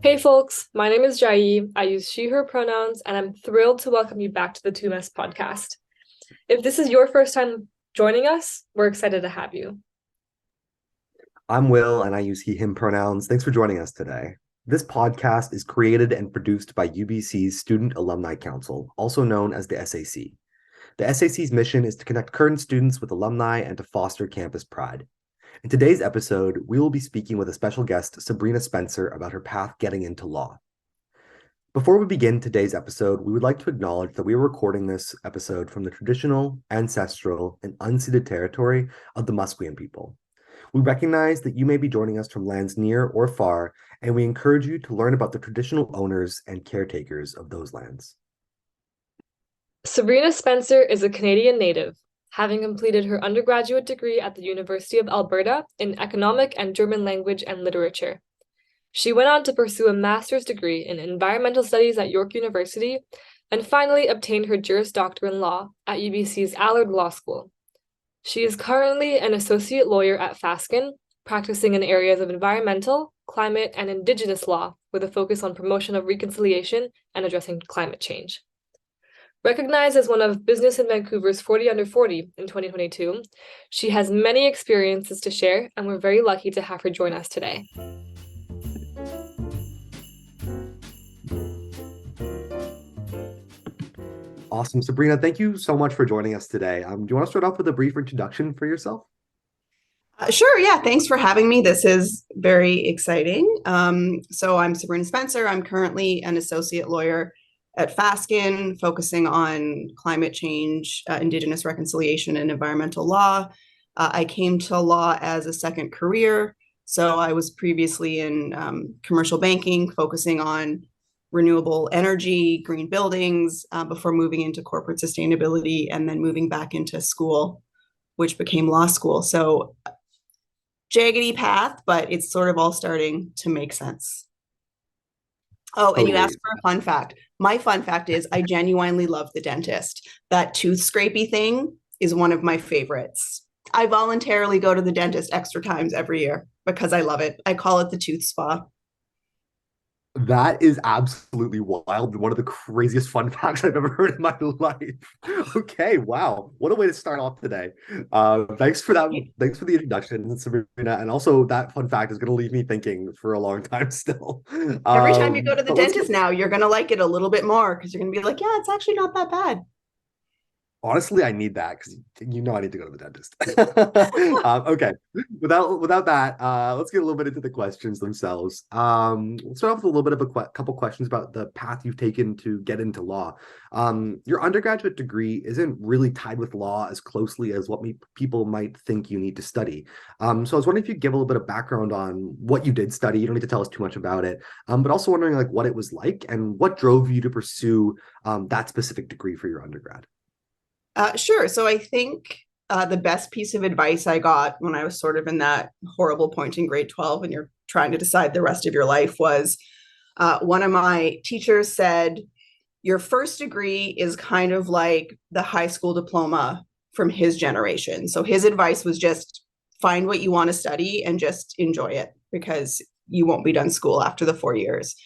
Hey folks, my name is Jiayi. I use she, her pronouns, and I'm thrilled to welcome you back to the 2MS podcast. If this is your first time joining us, we're excited to have you. I'm Will, and I use he, him pronouns. Thanks for joining us today. This podcast is created and produced by UBC's Student Alumni Council, also known as the SAC. The SAC's mission is to connect current students with alumni and to foster campus pride. In today's episode, we will be speaking with a special guest, Sabrina Spencer, about her path getting into law. Before we begin today's episode, we would like to acknowledge that we are recording this episode from the traditional, ancestral, and unceded territory of the Musqueam people. We recognize that you may be joining us from lands near or far, and we encourage you to learn about the traditional owners and caretakers of those lands. Sabrina Spencer is a Canadian native, having completed her undergraduate degree at the University of Alberta in Economic and German Language and Literature. She went on to pursue a master's degree in environmental studies at York University and finally obtained her Juris Doctor in law at UBC's Allard Law School. She is currently an associate lawyer at Fasken, practicing in areas of environmental, climate, and Indigenous law with a focus on promotion of reconciliation and addressing climate change. Recognized as one of Business in Vancouver's 40 Under 40 in 2022, she has many experiences to share, and we're very lucky to have her join us today. Awesome. Sabrina, thank you so much for joining us today. Do you want to start off with a brief introduction for yourself? Sure. Yeah. Thanks for having me. This is very exciting. So I'm Sabrina Spencer. I'm currently an associate lawyer at Fasken, focusing on climate change, Indigenous reconciliation, and environmental law. I came to law as a second career. So I was previously in commercial banking, focusing on renewable energy, green buildings, before moving into corporate sustainability and then moving back into school, which became law school. So jaggedy path, but it's sort of all starting to make sense. Oh, and you Totally. asked for a fun fact. My fun fact is I genuinely love the dentist. That tooth scrapey thing is one of my favorites. I voluntarily go to the dentist extra times every year because I love it. I call it the tooth spa. That is absolutely wild. One of the craziest fun facts I've ever heard in my life. Okay, wow. What a way to start off today. Thanks for that. Thanks for the introduction, Sabrina. And also that fun fact is going to leave me thinking for a long time still. Every time you go to the But let's get dentist now, you're going to like it a little bit more because you're going to be like, yeah, it's actually not that bad. Honestly, I need that because I need to go to the dentist. Okay, without that, let's get a little bit into the questions themselves. We'll start off with a little bit of a couple questions about the path you've taken to get into law. Your undergraduate degree isn't really tied with law as closely as what people might think you need to study. So I was wondering if you could give a little bit of background on what you did study. You don't need to tell us too much about it, but also wondering like what it was like and what drove you to pursue that specific degree for your undergrad. Sure. So I think the best piece of advice I got when I was sort of in that horrible point in grade 12 and you're trying to decide the rest of your life was one of my teachers said, your first degree is kind of like the high school diploma from his generation. So his advice was just find what you want to study and just enjoy it because you won't be done school after the 4 years.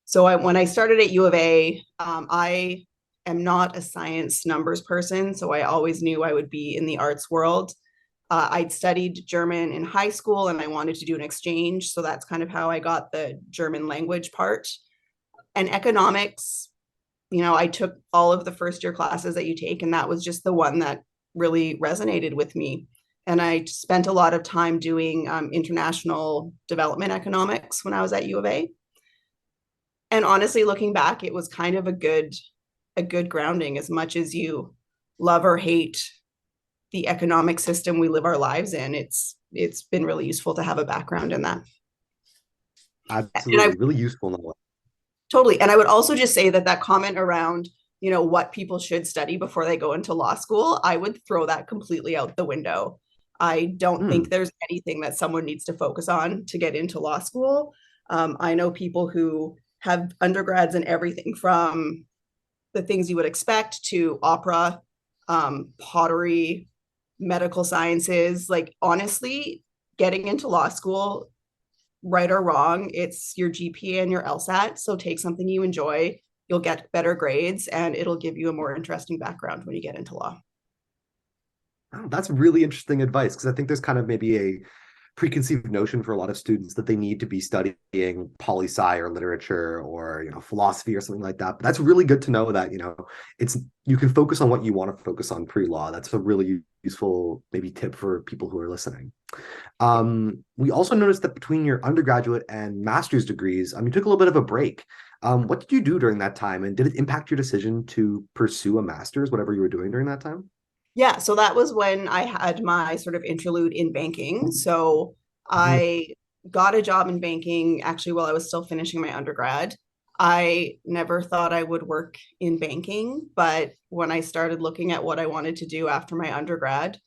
So when I started at U of A, I am not a science numbers person, so I always knew I would be in the arts world. I'd studied German in high school and I wanted to do an exchange, so that's kind of how I got the German language part. And economics, I took all of the first year classes that you take, and that was just the one that really resonated with me. And I spent a lot of time doing international development economics when I was at U of A. And honestly, looking back, it was kind of a good grounding. As much as you love or hate the economic system we live our lives in, it's been really useful to have a background in that. Absolutely, really useful knowledge. Totally. And I would also just say that comment around, what people should study before they go into law school, I would throw that completely out the window. I don't think there's anything that someone needs to focus on to get into law school. I know people who have undergrads in everything from the things you would expect to opera, pottery, medical sciences. Like, honestly, getting into law school right or wrong, it's your GPA and your LSAT. So take something you enjoy, you'll get better grades, and it'll give you a more interesting background when you get into law. Oh, that's really interesting advice, because I think there's kind of maybe a preconceived notion for a lot of students that they need to be studying poli-sci or literature or philosophy or something like that. But that's really good to know that it's you can focus on what you want to focus on pre-law. That's a really useful maybe tip for people who are listening. We also noticed that between your undergraduate and master's degrees, you took a little bit of a break. What did you do during that time, and did it impact your decision to pursue a master's, whatever you were doing during that time? Yeah, so that was when I had my sort of interlude in banking. So I got a job in banking actually while I was still finishing my undergrad. I never thought I would work in banking, but when I started looking at what I wanted to do after my undergrad,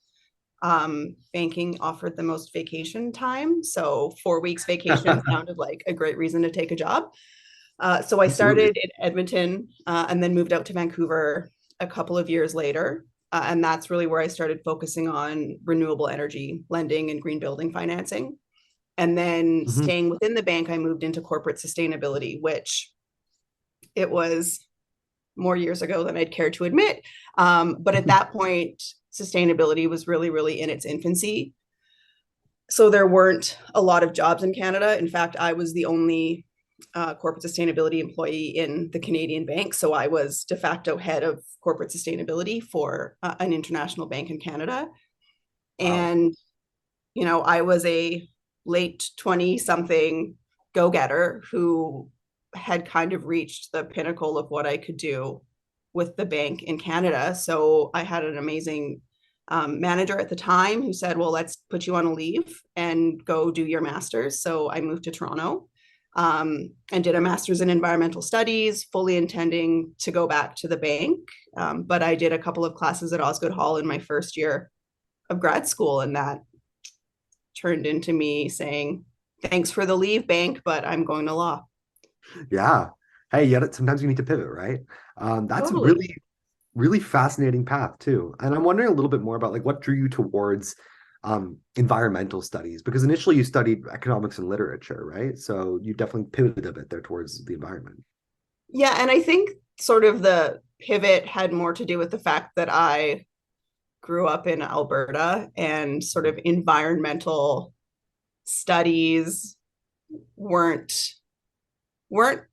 banking offered the most vacation time. So 4 weeks vacation sounded like a great reason to take a job. So I started in Edmonton and then moved out to Vancouver a couple of years later. And that's really where I started focusing on renewable energy lending and green building financing. And then staying within the bank, I moved into corporate sustainability, which it was more years ago than I'd care to admit. But at that point, sustainability was really, really in its infancy. So there weren't a lot of jobs in Canada. In fact, I was the only corporate sustainability employee in the Canadian bank. So I was de facto head of corporate sustainability for an international bank in Canada. Wow. And, I was a late 20-something go-getter who had kind of reached the pinnacle of what I could do with the bank in Canada. So I had an amazing manager at the time who said, well, let's put you on a leave and go do your master's. So I moved to Toronto and did a master's in environmental studies, fully intending to go back to the bank. But I did a couple of classes at Osgoode Hall in my first year of grad school, and that turned into me saying, thanks for the leave, bank, but I'm going to law. Yeah. Hey, sometimes you need to pivot, right? That's Totally. a really, really fascinating path too. And I'm wondering a little bit more about what drew you towards environmental studies, because initially you studied economics and literature, right? So you definitely pivoted a bit there towards the environment. Yeah, and I think sort of the pivot had more to do with the fact that I grew up in Alberta and sort of environmental studies weren't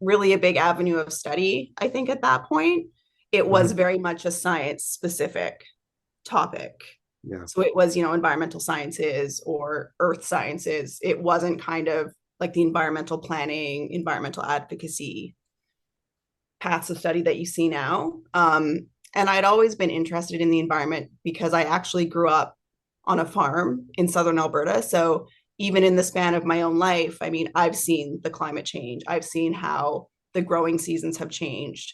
really a big avenue of study. I think at that point, it was very much a science specific topic. Yeah. So it was, environmental sciences or earth sciences. It wasn't kind of like the environmental planning, environmental advocacy paths of study that you see now. And I'd always been interested in the environment because I actually grew up on a farm in southern Alberta. So even in the span of my own life, I mean, I've seen the climate change. I've seen how the growing seasons have changed.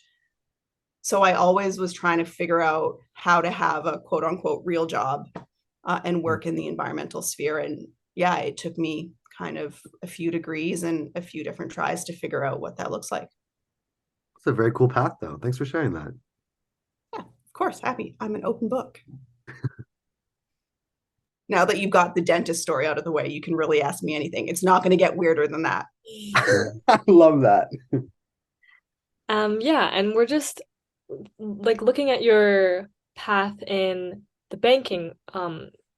So I always was trying to figure out how to have a quote unquote real job and work in the environmental sphere. And yeah, it took me kind of a few degrees and a few different tries to figure out what that looks like. It's a very cool path, though. Thanks for sharing that. Yeah, of course, happy. I'm an open book. Now that you've got the dentist story out of the way, you can really ask me anything. It's not going to get weirder than that. I love that. Yeah, and we're just looking at your path in the banking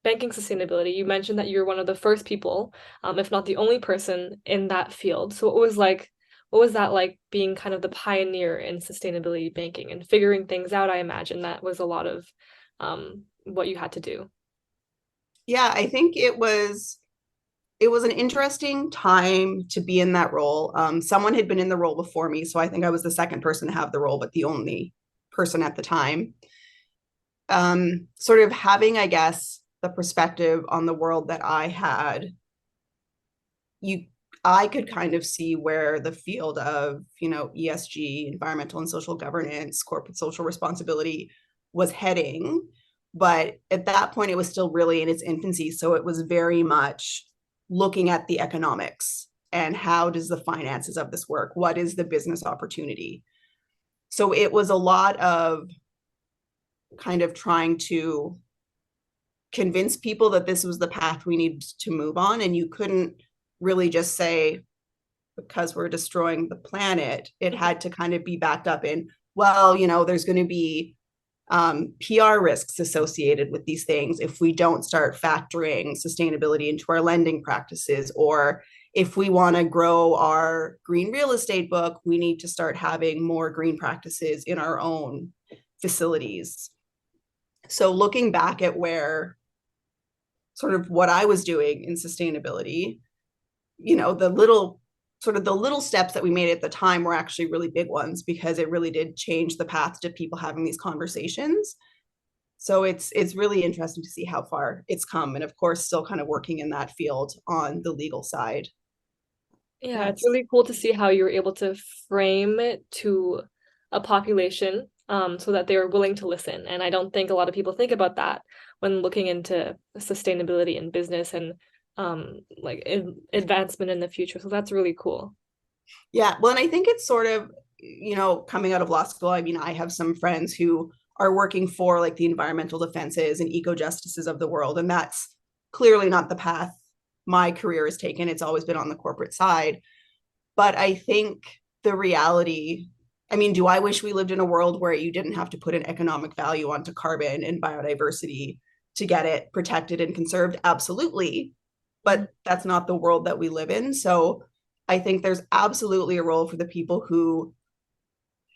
sustainability. You mentioned that you're one of the first people, if not the only person in that field. So what was that like being kind of the pioneer in sustainability banking and figuring things out? I imagine that was a lot of what you had to do. Yeah, I think it was an interesting time to be in that role. Someone had been in the role before me, so I think I was the second person to have the role, but the only person at the time. Sort of having, I guess, the perspective on the world that I had, I could kind of see where the field of, ESG, environmental and social governance, corporate social responsibility was heading. But at that point, it was still really in its infancy. So it was very much looking at the economics and how does the finances of this work? What is the business opportunity? So it was a lot of kind of trying to convince people that this was the path we needed to move on. And you couldn't really just say, because we're destroying the planet, it had to kind of be backed up in, well, there's going to be PR risks associated with these things if we don't start factoring sustainability into our lending practices, or if we want to grow our green real estate book, we need to start having more green practices in our own facilities. So looking back at where sort of what I was doing in sustainability, the little steps that we made at the time were actually really big ones, because it really did change the path to people having these conversations. So it's really interesting to see how far it's come, and of course still kind of working in that field on the legal side. Yeah, it's really cool to see how you're able to frame it to a population so that they're willing to listen. And I don't think a lot of people think about that when looking into sustainability in business and advancement in the future. So that's really cool. Yeah, well, and I think it's sort of, coming out of law school, I mean, I have some friends who are working for like the environmental defenses and eco justices of the world, and that's clearly not the path my career has taken. It's always been on the corporate side. But I think the reality, I mean, do I wish we lived in a world where you didn't have to put an economic value onto carbon and biodiversity to get it protected and conserved? Absolutely. But that's not the world that we live in. So I think there's absolutely a role for the people who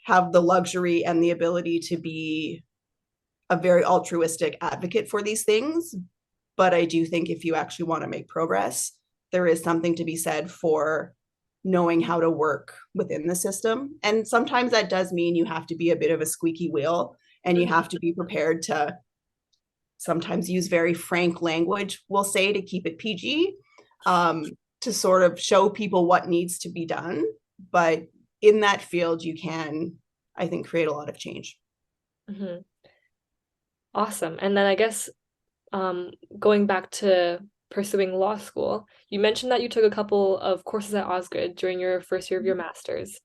have the luxury and the ability to be a very altruistic advocate for these things. But I do think if you actually want to make progress, there is something to be said for knowing how to work within the system. And sometimes that does mean you have to be a bit of a squeaky wheel, and you have to be prepared to sometimes use very frank language, we'll say, to keep it PG, to sort of show people what needs to be done. But in that field, you can, I think, create a lot of change. Mm-hmm. Awesome. And then I guess going back to pursuing law school, you mentioned that you took a couple of courses at Osgoode during your first year of your master's.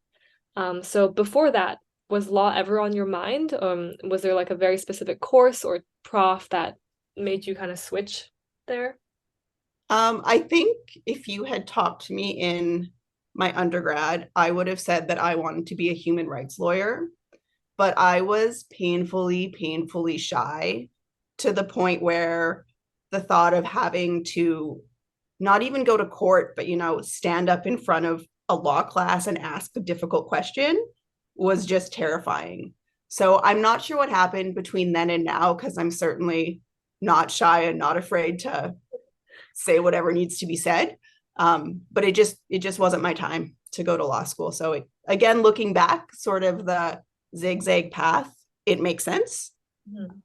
So before that, was law ever on your mind? Was there like a very specific course or prof that made you kind of switch there? I think if you had talked to me in my undergrad, I would have said that I wanted to be a human rights lawyer, but I was painfully shy, to the point where the thought of having to not even go to court, but, stand up in front of a law class and ask a difficult question was just terrifying. So I'm not sure what happened between then and now, because I'm certainly not shy and not afraid to say whatever needs to be said. But it just wasn't my time to go to law school. So again, looking back, sort of the zigzag path, it makes sense. Mm-hmm.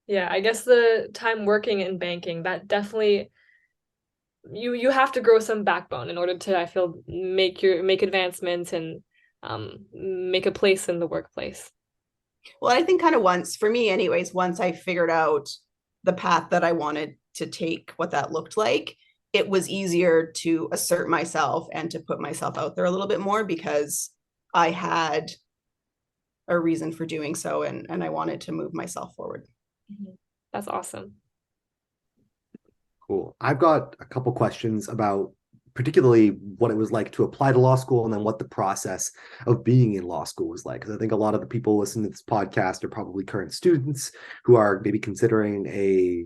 Yeah, I guess the time working in banking, that definitely you have to grow some backbone in order to, I feel, make advancements and make a place in the workplace. Well, I think kind of once, for me anyways, once I figured out the path that I wanted to take, what that looked like, it was easier to assert myself and to put myself out there a little bit more, because I had a reason for doing so, and I wanted to move myself forward. That's awesome. Cool. I've got a couple questions about particularly what it was like to apply to law school, and then what the process of being in law school was like. Because I think a lot of the people listening to this podcast are probably current students who are maybe considering a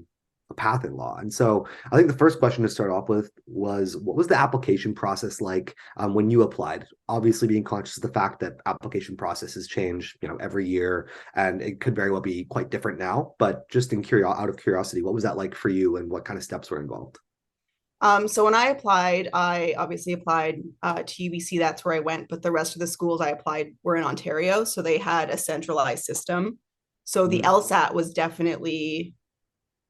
path in law. And so I think the first question to start off with was, what was the application process like when you applied? Obviously being conscious of the fact that application processes change, every year, and it could very well be quite different now. But just out of curiosity, what was that like for you, and what kind of steps were involved? So when I applied, I obviously applied to UBC. That's where I went. But the rest of the schools I applied were in Ontario. So they had a centralized system. So the LSAT was definitely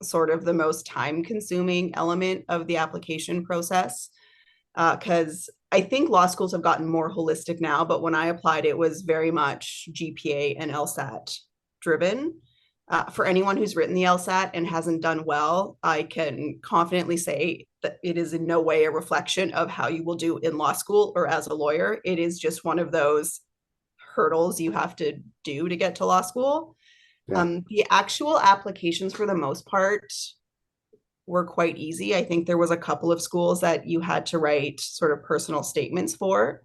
sort of the most time-consuming element of the application process, because I think law schools have gotten more holistic now, but when I applied, it was very much GPA and LSAT driven. For anyone who's written the LSAT and hasn't done well, I can confidently say that it is in no way a reflection of how you will do in law school or as a lawyer. It is just one of those hurdles you have to do to get to law school. Yeah. The actual applications, for the most part, were quite easy. I think there was a couple of schools that you had to write sort of personal statements for,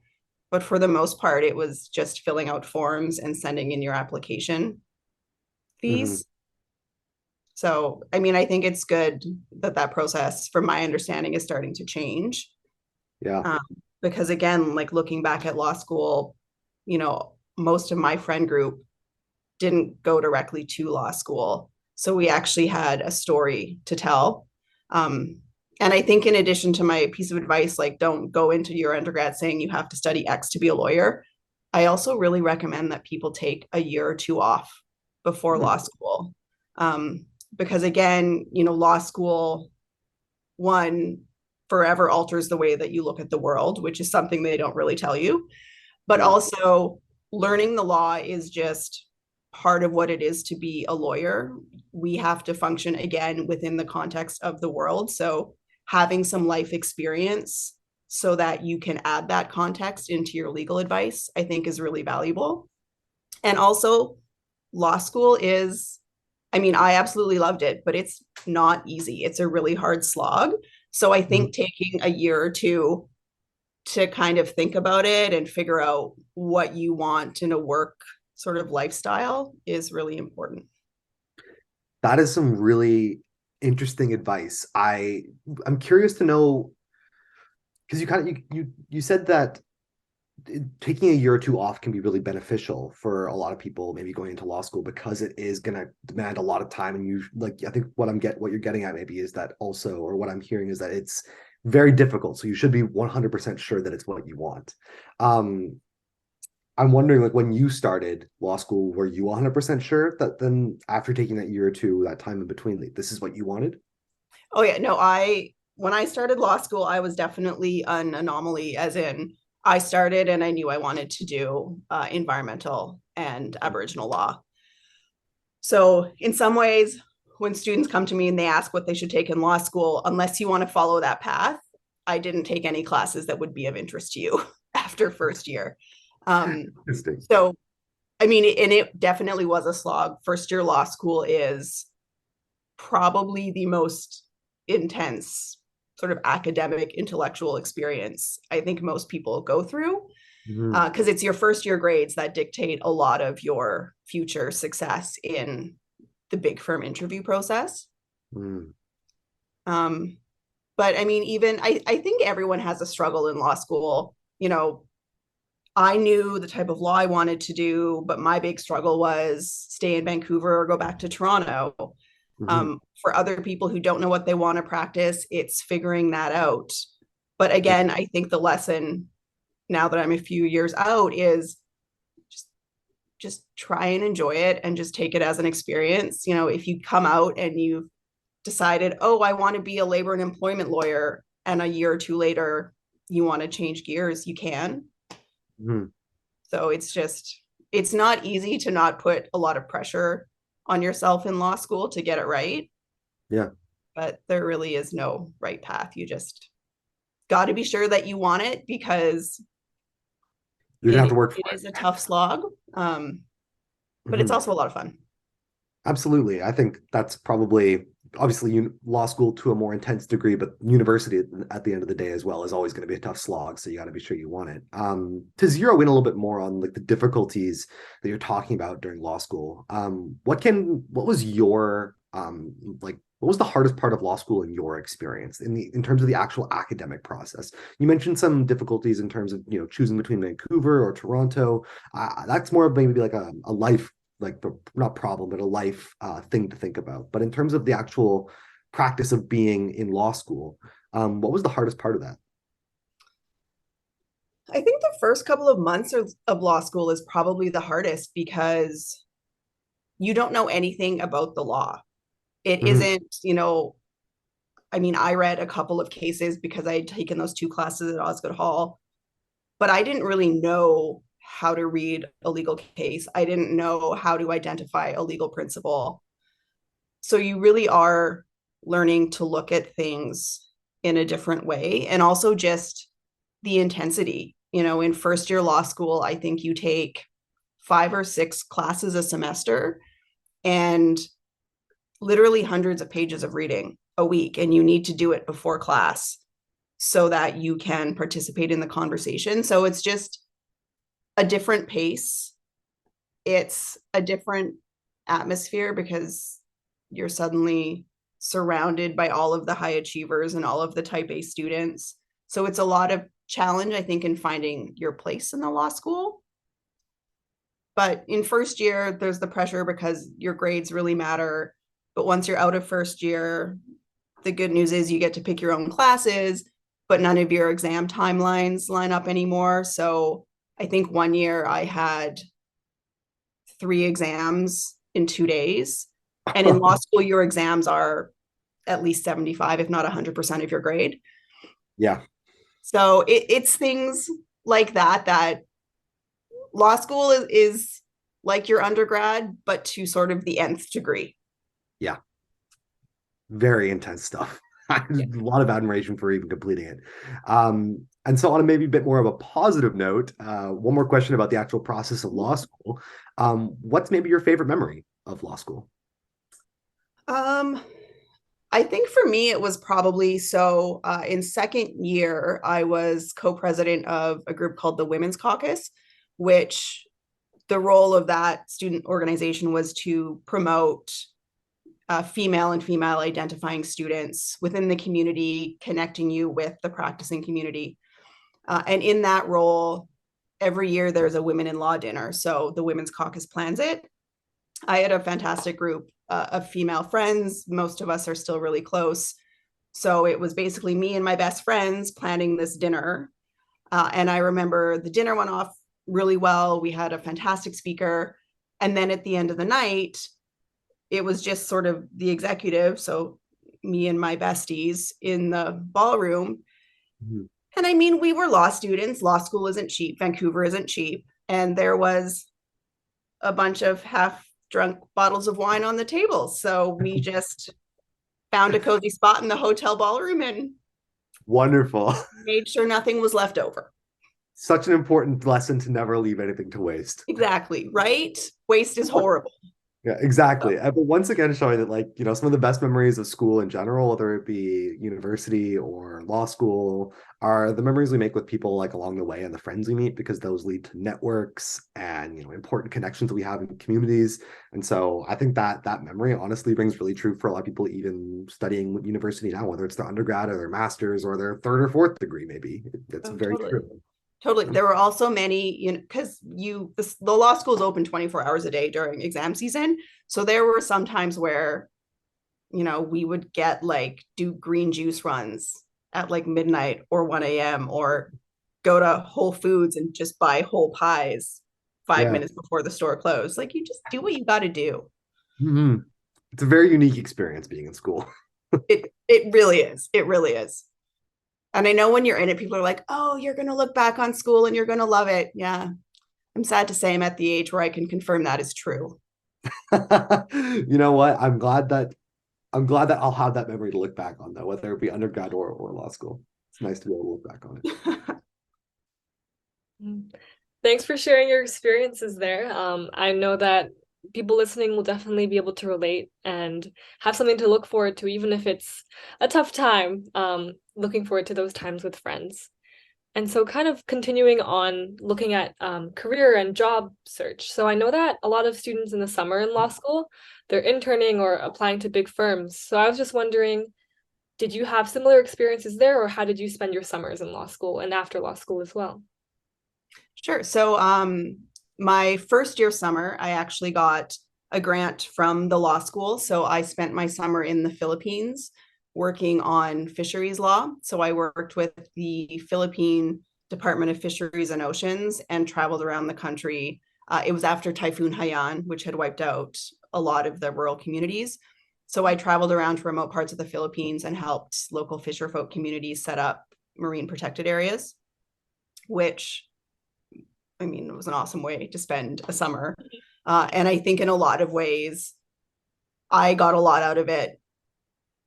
but for the most part, it was just filling out forms and sending in your application Mhm. fees. So, I mean, I think it's good that that process, from my understanding, is starting to change. Yeah. Um, because again, like looking back at law school, most of my friend group didn't go directly to law school. So we actually had a story to tell. And I think in addition to my piece of advice, like don't go into your undergrad saying you have to study X to be a lawyer, I also really recommend that people take a year or two off before law school. Because again, law school, one, forever alters the way that you look at the world, which is something they don't really tell you. But Yeah. also, learning the law is just part of what it is to be a lawyer. We have to function again within the context of the world. So, having some life experience so that you can add that context into your legal advice, I think is really valuable. And also, law school is, I mean, I absolutely loved it, but it's not easy. It's a really hard slog. So I Mhm. think taking a year or two to kind of think about it and figure out what you want in a work sort of lifestyle is really important. That is some really interesting advice. I'm curious to know because you kind of you said that taking a year or two off can be really beneficial for a lot of people maybe going into law school because it is going to demand a lot of time. And you like I think what you're getting at maybe is that also, or what I'm hearing is that it's very difficult, so you should be 100% sure that it's what you want. um I'm wondering, like, when you started law school, were you 100% sure that then after taking that year or two, that time in between, like, this is what you wanted? Oh yeah, no, when I started law school, I was definitely an anomaly, as in I started and I knew I wanted to do environmental and Aboriginal law. So in some ways, when students come to me and they ask what they should take in law school, unless you want to follow that path, I didn't take any classes that would be of interest to you after first year. Um, Interesting. so, I mean, and it definitely was a slog. First year law school is probably the most intense sort of academic intellectual experience I think most people go through, Mhm. because it's your first year grades that dictate a lot of your future success in the big firm interview process. Mm. Um, but I mean, even I think everyone has a struggle in law school. I knew the type of law I wanted to do, but my big struggle was stay in Vancouver or go back to Toronto. Mhm. For other people who don't know what they want to practice, it's figuring that out. But Yeah. again, I think the lesson now that I'm a few years out is just just try and enjoy it and just take it as an experience. If you come out and you've decided, oh, I want to be a labor and employment lawyer, and a year or two later you want to change gears, you can. Mhm. So it's not easy to not put a lot of pressure on yourself in law school to get it right, Yeah. but there really is no right path. You just got to be sure that you want it, because You're gonna have to work it for it. is a tough slog, but it's Mhm. also a lot of fun. Absolutely. I think that's probably obviously law school to a more intense degree, but university at the end of the day as well is always going to be a tough slog. So you got to be sure you want it. To zero in a little bit more on like the difficulties that you're talking about during law school. What was your like what was the hardest part of law school in your experience in terms of the actual academic process? You mentioned some difficulties in terms of choosing between Vancouver or Toronto. That's more of maybe like a life like not problem, but a life thing to think about. But in terms of the actual practice of being in law school, what was the hardest part of that? I think the first couple of months of law school is probably the hardest, because you don't know anything about the law. It Mhm. isn't, I mean, I read a couple of cases because I had taken those two classes at Osgoode Hall, but I didn't really know how to read a legal case. I didn't know how to identify a legal principle. So you really are learning to look at things in a different way, and also just the intensity. In first year law school, I think you take 5 or 6 classes a semester and literally hundreds of pages of reading a week, and you need to do it before class so that you can participate in the conversation. So it's just a different pace. It's a different atmosphere because you're suddenly surrounded by all of the high achievers and all of the type A students. So it's a lot of challenge, I think, in finding your place in the law school. But in first year, there's the pressure because your grades really matter. But once you're out of first year, the good news is you get to pick your own classes, but none of your exam timelines line up anymore. So I think one year I had 3 exams in 2 days. And in law school, your exams are at least 75, if not 100% of your grade. Yeah. So it's things like that law school is like your undergrad, but to sort of the nth degree. Yeah. Very intense stuff. A lot of admiration for even completing it. And so on a maybe a bit more of a positive note, one more question about the actual process of law school. What's maybe your favorite memory of law school? I think for me, it was probably in second year, I was co-president of a group called the Women's Caucus, which the role of that student organization was to promote female and female identifying students within the community, connecting you with the practicing community. And in that role, every year there's a women in law dinner. So the Women's Caucus plans it. I had a fantastic group of female friends. Most of us are still really close. So it was basically me and my best friends planning this dinner. And I remember the dinner went off really well. We had a fantastic speaker. And then at the end of the night, it was just sort of the executive, so me and my besties in the ballroom. Mm-hmm. And I mean, we were law students. Law school isn't cheap. Vancouver isn't cheap. And there was a bunch of half-drunk bottles of wine on the table. So we just found a cozy spot in the hotel ballroom and wonderful. Made sure nothing was left over. Such an important lesson to never leave anything to waste. Exactly, right? Waste is horrible. Yeah, exactly. But once again, showing that, like, you know, some of the best memories of school in general, whether it be university or law school, are the memories we make with people like along the way and the friends we meet, because those lead to networks and, you know, important connections that we have in communities. And so I think that that memory honestly rings really true for a lot of people, even studying university now, whether it's their undergrad or their master's or their third or fourth degree, maybe. It's very totally true. Totally. There were also many, you know, because the law school is open 24 hours a day during exam season. So there were some times where, you know, we would do green juice runs at like midnight or 1 a.m. or go to Whole Foods and just buy whole pies 5 minutes before the store closed. Like, you just do what you got to do. Mm-hmm. It's a very unique experience being in school. It really is. It really is. And I know when you're in it, people are like, oh, you're going to look back on school and you're going to love it. Yeah. I'm sad to say I'm at the age where I can confirm that is true. You know what? I'm glad that I'll have that memory to look back on, though, whether it be undergrad or law school. It's nice to be able to look back on it. Thanks for sharing your experiences there. I know that people listening will definitely be able to relate and have something to look forward to, even if it's a tough time, looking forward to those times with friends. And so kind of continuing on looking at career and job search. So I know that a lot of students in the summer in law school, they're interning or applying to big firms. So I was just wondering, did you have similar experiences there, or how did you spend your summers in law school and after law school as well? Sure. So my first year summer, I actually got a grant from the law school. So I spent my summer in the Philippines working on fisheries law. So I worked with the Philippine Department of Fisheries and Oceans and traveled around the country. It was after Typhoon Haiyan, which had wiped out a lot of the rural communities. So I traveled around to remote parts of the Philippines and helped local fisherfolk communities set up marine protected areas, which, I mean, it was an awesome way to spend a summer. And I think in a lot of ways, I got a lot out of it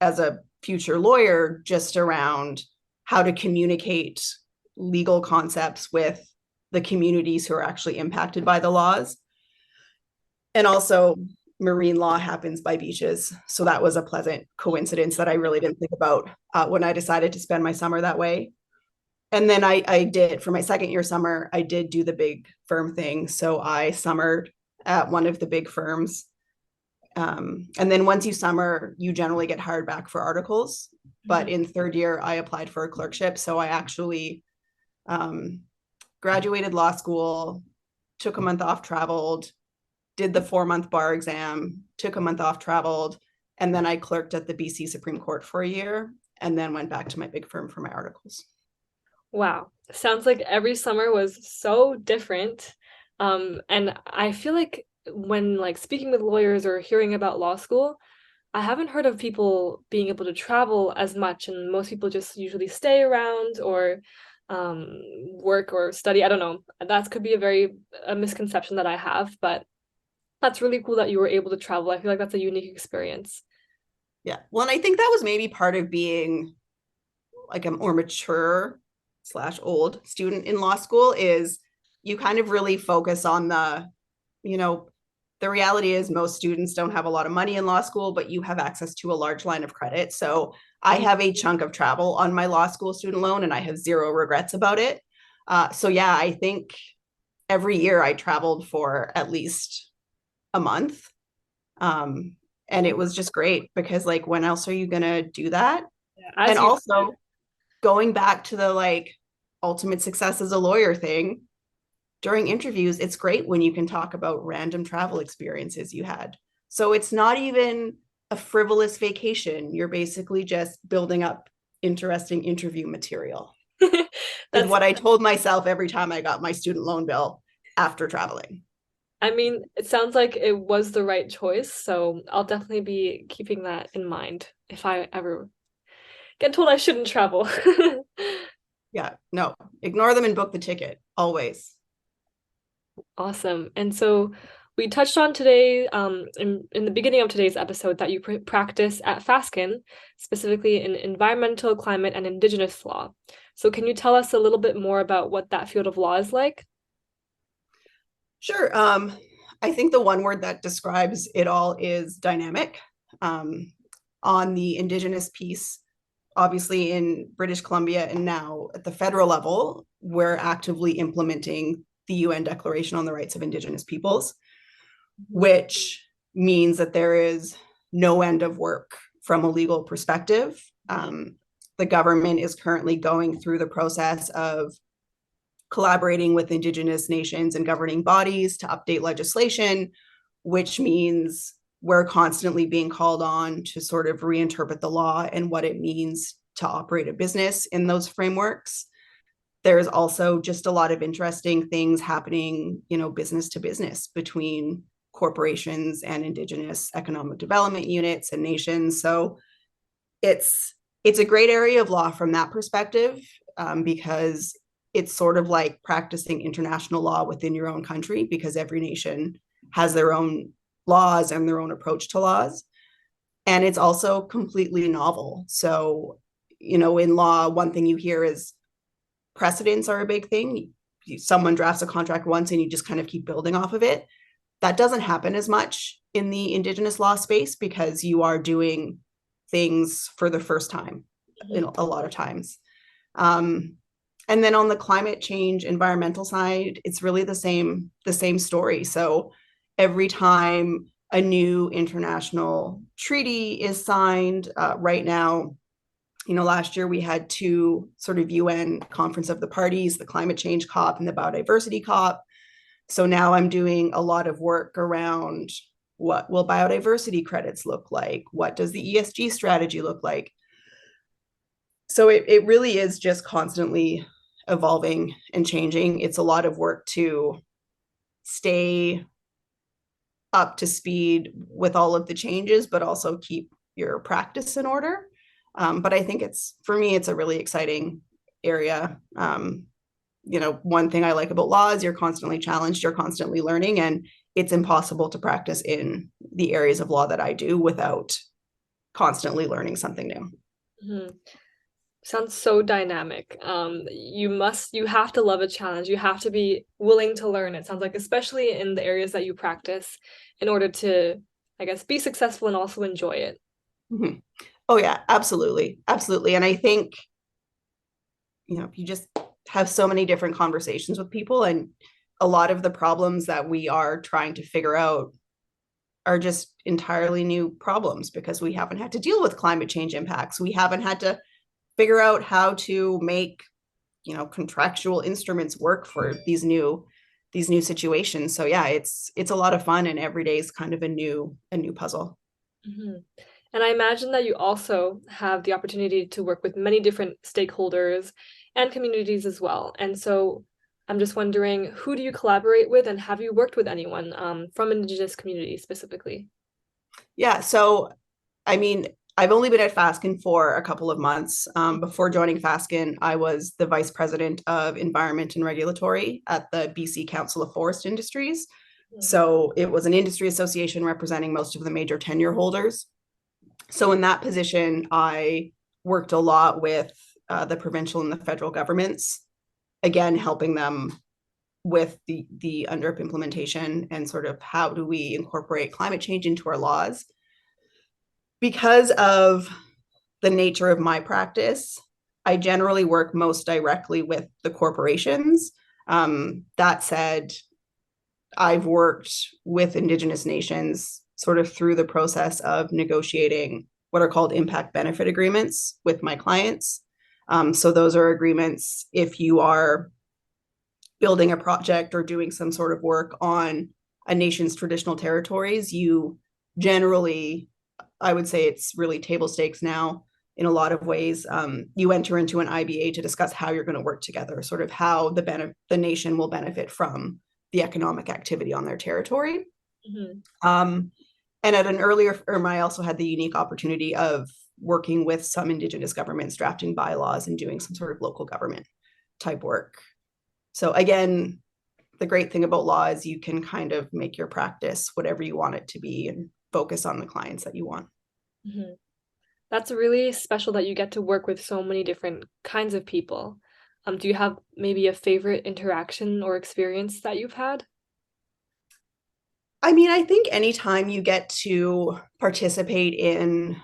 as a future lawyer, just around how to communicate legal concepts with the communities who are actually impacted by the laws. And also marine law happens by beaches. So that was a pleasant coincidence that I really didn't think about when I decided to spend my summer that way. And then I did, for my second year summer, I did do the big firm thing. So I summered at one of the big firms. And then once you summer, you generally get hired back for articles. But in third year, I applied for a clerkship. So I actually graduated law school, took a month off, traveled, did the 4-month bar exam, took a month off, traveled, and then I clerked at the BC Supreme Court for a year, and then went back to my big firm for my articles. Wow. Sounds like every summer was so different. And I feel like when like speaking with lawyers or hearing about law school, I haven't heard of people being able to travel as much, and most people just usually stay around or work or study. I don't know. That could be a misconception that I have, but that's really cool that you were able to travel. I feel like that's a unique experience. Yeah. Well, and I think that was maybe part of being like a more mature / old student in law school is you kind of really focus on the reality is most students don't have a lot of money in law school, but you have access to a large line of credit. So I have a chunk of travel on my law school student loan and I have zero regrets about it. So yeah, I think every year I traveled for at least a month. And it was just great because like, when else are you going to do that? Yeah, and also going back to the like ultimate success as a lawyer thing, during interviews, it's great when you can talk about random travel experiences you had. So it's not even a frivolous vacation. You're basically just building up interesting interview material. That's what I told myself every time I got my student loan bill after traveling. I mean, it sounds like it was the right choice, so I'll definitely be keeping that in mind if I ever get told I shouldn't travel. Yeah, no, ignore them and book the ticket, always. Awesome. And so we touched on today, in the beginning of today's episode, that you practice at Fasken, specifically in environmental, climate, and Indigenous law. So can you tell us a little bit more about what that field of law is like? Sure. I think the one word that describes it all is dynamic. On the Indigenous piece, obviously in British Columbia and now at the federal level, we're actively implementing the UN Declaration on the Rights of Indigenous Peoples, which means that there is no end of work from a legal perspective. The government is currently going through the process of collaborating with Indigenous nations and governing bodies to update legislation, which means we're constantly being called on to sort of reinterpret the law and what it means to operate a business in those frameworks. There's also just a lot of interesting things happening, business to business between corporations and Indigenous economic development units and nations. So it's a great area of law from that perspective, because it's sort of like practicing international law within your own country, because every nation has their own laws and their own approach to laws. And it's also completely novel. So, in law, one thing you hear is precedents are a big thing. Someone drafts a contract once and you just kind of keep building off of it. That doesn't happen as much in the Indigenous law space because you are doing things for the first time, a lot of times. And then on the climate change, environmental side, it's really the same story. So every time a new international treaty is signed, right now, last year we had 2 sort of UN Conference of the Parties, the climate change COP and the biodiversity COP. So now I'm doing a lot of work around what will biodiversity credits look like? What does the ESG strategy look like? So it really is just constantly evolving and changing. It's a lot of work to stay up to speed with all of the changes, but also keep your practice in order. But I think for me, it's a really exciting area. One thing I like about law is you're constantly challenged, you're constantly learning, and it's impossible to practice in the areas of law that I do without constantly learning something new. Mm-hmm. Sounds so dynamic. You have to love a challenge. You have to be willing to learn, it sounds like, especially in the areas that you practice, in order to, I guess, be successful and also enjoy it. Mm-hmm. Oh yeah, absolutely. Absolutely. And I think, you just have so many different conversations with people, and a lot of the problems that we are trying to figure out are just entirely new problems because we haven't had to deal with climate change impacts. We haven't had to figure out how to make, contractual instruments work for these new situations. So yeah, it's a lot of fun, and every day is kind of a new puzzle. Mm-hmm. And I imagine that you also have the opportunity to work with many different stakeholders and communities as well. And so I'm just wondering, who do you collaborate with, and have you worked with anyone from Indigenous communities specifically? Yeah, so I mean, I've only been at Fasken for a couple of months. Before joining Fasken, I was the vice president of environment and regulatory at the BC Council of Forest Industries. So it was an industry association representing most of the major tenure holders. So in that position, I worked a lot with the provincial and the federal governments, again, helping them with the UNDRIP implementation and sort of how do we incorporate climate change into our laws. Because of the nature of my practice, I generally work most directly with the corporations. That said, I've worked with Indigenous nations sort of through the process of negotiating what are called impact benefit agreements with my clients. So those are agreements if you are building a project or doing some sort of work on a nation's traditional territories, you generally, I would say it's really table stakes now in a lot of ways. You enter into an IBA to discuss how you're going to work together, sort of how the nation will benefit from the economic activity on their territory. Mm-hmm. And at an earlier firm, I also had the unique opportunity of working with some Indigenous governments, drafting bylaws and doing some sort of local government type work. So again, the great thing about law is you can kind of make your practice whatever you want it to be and focus on the clients that you want. Mm-hmm. That's really special that you get to work with so many different kinds of people. Do you have maybe a favorite interaction or experience that you've had? I mean, I think anytime you get to participate in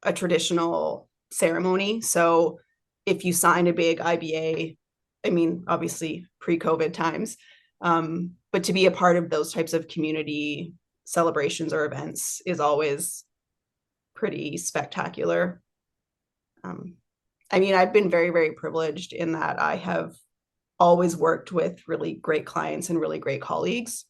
a traditional ceremony, so if you sign a big IBA, I mean, obviously pre-COVID times, but to be a part of those types of community celebrations or events is always pretty spectacular. I mean, I've been very, very privileged in that I have always worked with really great clients and really great colleagues.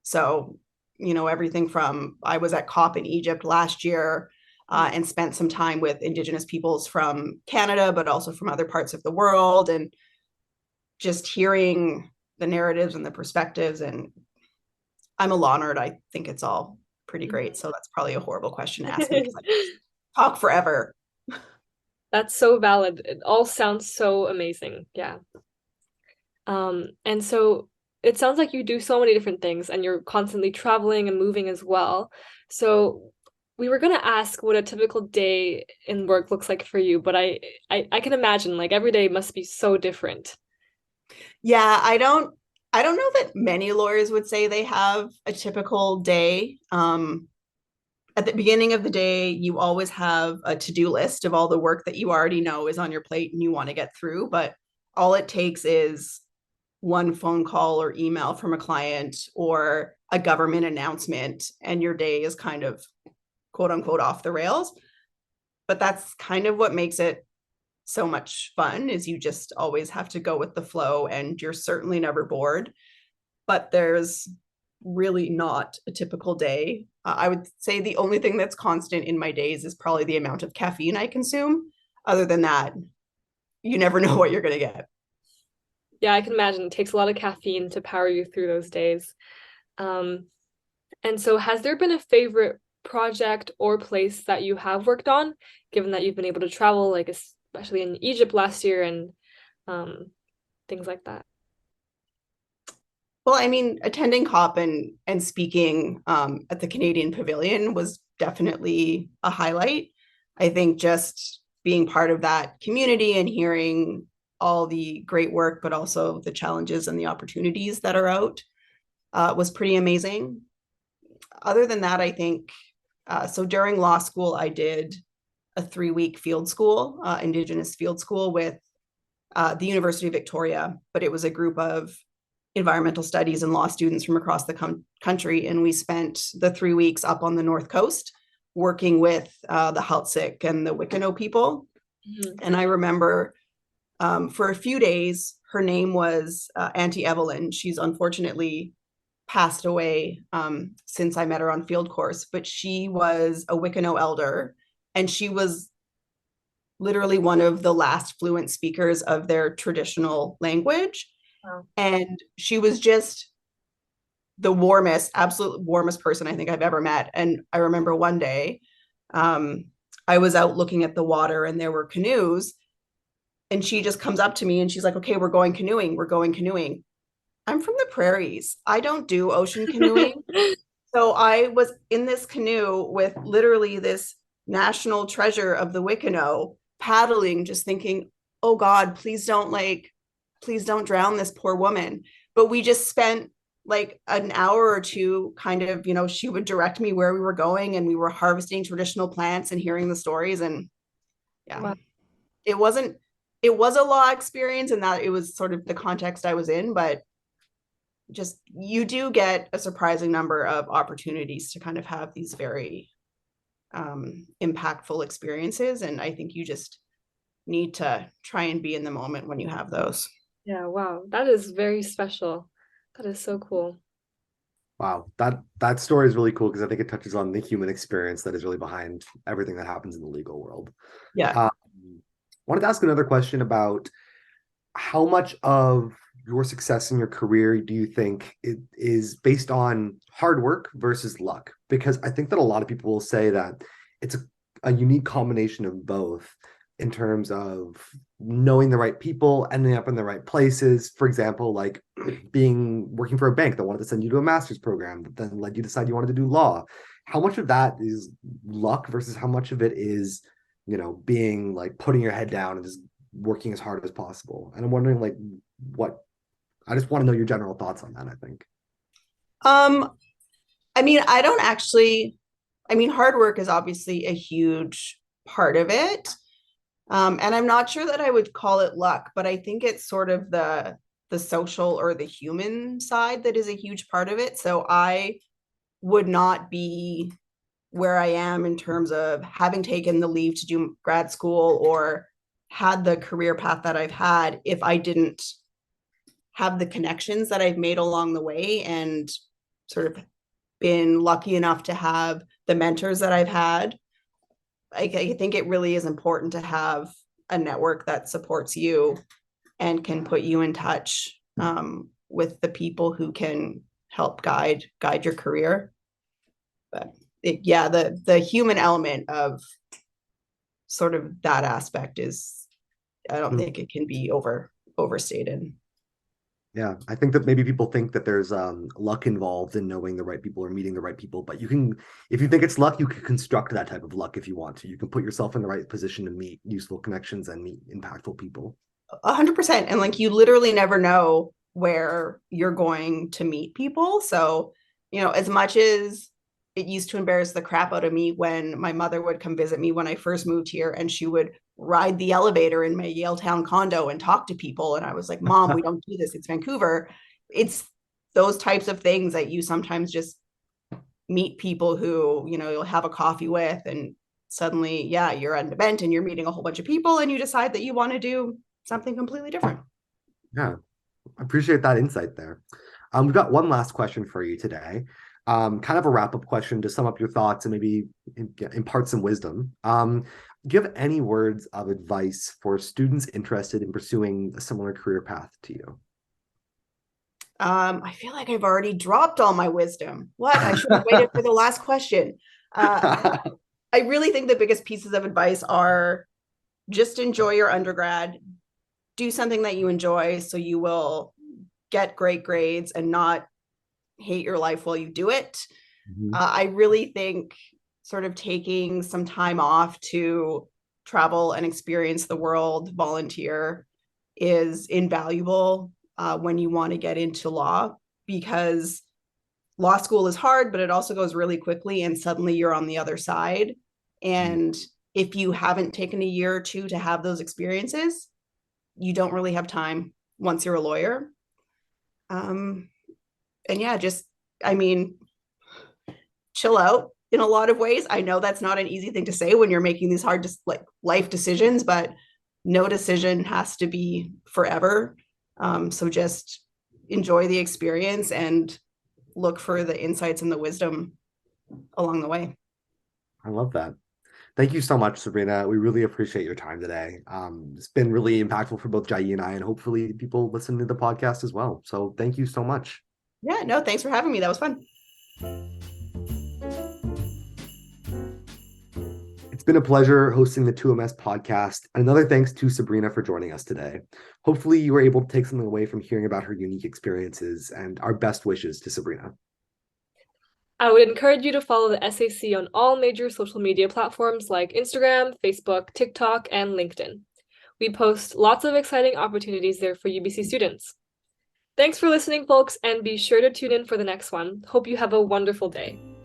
So, everything from I was at COP in Egypt last year and spent some time with Indigenous peoples from Canada, but also from other parts of the world, and just hearing the narratives and the perspectives. And I'm a law nerd. I think it's all pretty great. So that's probably a horrible question to ask me because I talk forever. That's so valid. It all sounds so amazing. Yeah. And so it sounds like you do so many different things and you're constantly traveling and moving as well. So we were gonna ask what a typical day in work looks like for you, but I can imagine like every day must be so different. Yeah, I don't know that many lawyers would say they have a typical day. At the beginning of the day, you always have a to-do list of all the work that you already know is on your plate and you want to get through, but all it takes is one phone call or email from a client or a government announcement, and your day is kind of quote unquote off the rails. But that's kind of what makes it so much fun, is you just always have to go with the flow and you're certainly never bored. But there's really not a typical day. I would say the only thing that's constant in my days is probably the amount of caffeine I consume. Other than that, you never know what you're going to get. Yeah, I can imagine it takes a lot of caffeine to power you through those days. And so has there been a favorite project or place that you have worked on, given that you've been able to travel, like especially in Egypt last year and things like that? Well, I mean, attending COP and speaking at the Canadian Pavilion was definitely a highlight. I think just being part of that community and hearing all the great work, but also the challenges and the opportunities that are out was pretty amazing. other than that, I think, so during law school, I did a 3-week field school, Indigenous field school with the University of Victoria, but it was a group of environmental studies and law students from across the country. And we spent the 3 weeks up on the North Coast working with the Haltsik and the Wickenow people. Mm-hmm. And I remember for a few days, her name was Auntie Evelyn. She's unfortunately passed away since I met her on field course, but she was a Wickenow elder, and she was literally one of the last fluent speakers of their traditional language. Wow. And she was just the warmest, absolute warmest person I think I've ever met. And I remember one day I was out looking at the water and there were canoes, and she just comes up to me and she's like, okay, we're going canoeing. We're going canoeing. I'm from the prairies. I don't do ocean canoeing. So I was in this canoe with literally this national treasure of the Wickenow paddling, just thinking, oh God, please don't drown this poor woman. But we just spent like an hour or two kind of, she would direct me where we were going, and we were harvesting traditional plants and hearing the stories. And yeah, wow. It was a law experience, and that it was sort of the context I was in, but just, you do get a surprising number of opportunities to kind of have these very impactful experiences. And I think you just need to try and be in the moment when you have those. Yeah, wow. That is very special. That is so cool. Wow. That story is really cool because I think it touches on the human experience that is really behind everything that happens in the legal world. Yeah. Wanted to ask another question about how much of your success in your career do you think it is based on hard work versus luck? Because I think that a lot of people will say that it's a unique combination of both in terms of knowing the right people, ending up in the right places. For example, like working for a bank that wanted to send you to a master's program that then led you to decide you wanted to do law. How much of that is luck versus how much of it is, being like putting your head down and just working as hard as possible? And I'm wondering I just want to know your general thoughts on that, I think. Hard work is obviously a huge part of it. And I'm not sure that I would call it luck, but I think it's sort of the social or the human side that is a huge part of it. So I would not be where I am in terms of having taken the leave to do grad school or had the career path that I've had if I didn't have the connections that I've made along the way, and sort of been lucky enough to have the mentors that I've had. I think it really is important to have a network that supports you and can put you in touch with the people who can help guide your career. But the human element of sort of that aspect is, I don't think it can be overstated. Yeah, I think that maybe people think that there's luck involved in knowing the right people or meeting the right people, but if you think it's luck, you can construct that type of luck if you want to. You can put yourself in the right position to meet useful connections and meet impactful people. 100%. And you literally never know where you're going to meet people. So, as much as it used to embarrass the crap out of me when my mother would come visit me when I first moved here, and she would ride the elevator in my Yaletown condo and talk to people. And I was like, Mom, we don't do this. It's Vancouver. It's those types of things that you sometimes just meet people who, you'll have a coffee with, and suddenly, you're at an event and you're meeting a whole bunch of people and you decide that you want to do something completely different. Yeah, I appreciate that insight there. We've got one last question for you today. Kind of a wrap-up question to sum up your thoughts and maybe impart some wisdom. Do you have any words of advice for students interested in pursuing a similar career path to you? I feel like I've already dropped all my wisdom. What? I should have waited for the last question. I really think the biggest pieces of advice are just enjoy your undergrad, do something that you enjoy so you will get great grades and not hate your life while you do it. Mm-hmm. I really think sort of taking some time off to travel and experience the world, volunteer, is invaluable when you want to get into law, because law school is hard, but it also goes really quickly, and suddenly you're on the other side. And if you haven't taken a year or two to have those experiences, you don't really have time once you're a lawyer. And yeah, just, I mean, chill out in a lot of ways. I know that's not an easy thing to say when you're making these hard, like, life decisions, but no decision has to be forever. So just enjoy the experience and look for the insights and the wisdom along the way. I love that. Thank you so much, Sabrina. We really appreciate your time today. It's been really impactful for both Jiayi and I, and hopefully people listen to the podcast as well. So thank you so much. Yeah, no, thanks for having me. That was fun. It's been a pleasure hosting the 2MS podcast. And another thanks to Sabrina for joining us today. Hopefully you were able to take something away from hearing about her unique experiences, and our best wishes to Sabrina. I would encourage you to follow the SAC on all major social media platforms like Instagram, Facebook, TikTok, and LinkedIn. We post lots of exciting opportunities there for UBC students. Thanks for listening, folks, and be sure to tune in for the next one. Hope you have a wonderful day.